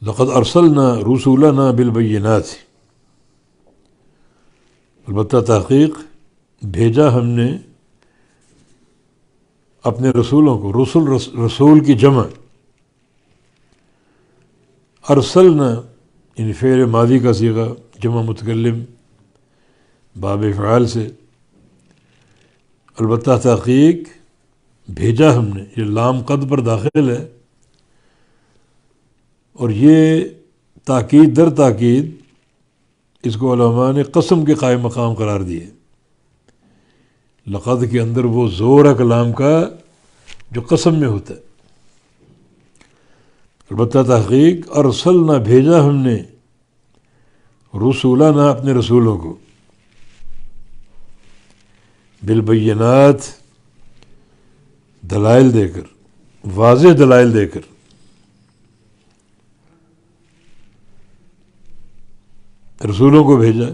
لقد ارسلنا رسولنا بالبینات، البتہ تحقیق بھیجا ہم نے اپنے رسولوں کو، رسول کی جمع، ارسلنا ان فعل ماضی کا صیغہ جمع متکلم باب فعال سے، البتہ تحقیق بھیجا ہم نے، یہ لام قد پر داخل ہے اور یہ تاکید در تاکید، اس کو علماء نے قسم کے قائم مقام قرار دیے۔ لقد کے اندر وہ زور ہے کلام کا جو قسم میں ہوتا ہے۔ البتہ تحقیق ارسلنا بھیجا ہم نے، رسولنا اپنے رسولوں کو، بالبینات دلائل دے کر، واضح دلائل دے کر، رسولوں کو بھیجا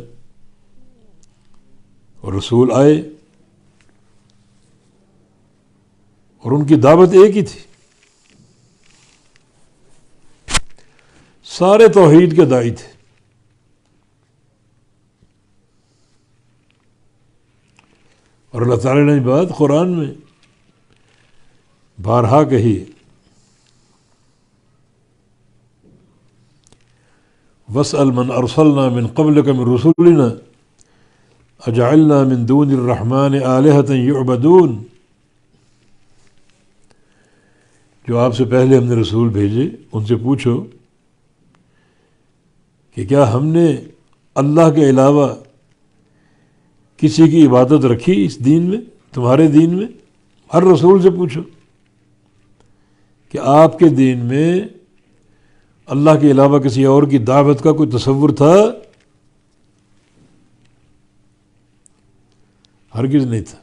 اور رسول آئے اور ان کی دعوت ایک ہی تھی، سارے توحید کے داعی تھے۔ اور اللہ تعالیٰ نے یہ بات قرآن میں بارہا کہی ہے، وَاسْأَلْ مَنْ أَرْسَلْنَا مِنْ قَبْلِكَ مِنْ رُسُلِنَا أَجَعَلْنَا مِنْ دُونِ الرَّحْمَنِ آلِهَةً يُعْبَدُونَ، جو آپ سے پہلے ہم نے رسول بھیجے ان سے پوچھو کہ کیا ہم نے اللہ کے علاوہ کسی کی عبادت رکھی اس دین میں، تمہارے دین میں؟ ہر رسول سے پوچھو کہ آپ کے دین میں اللہ کے علاوہ کسی اور کی دعوت کا کوئی تصور تھا؟ ہرگز نہیں تھا۔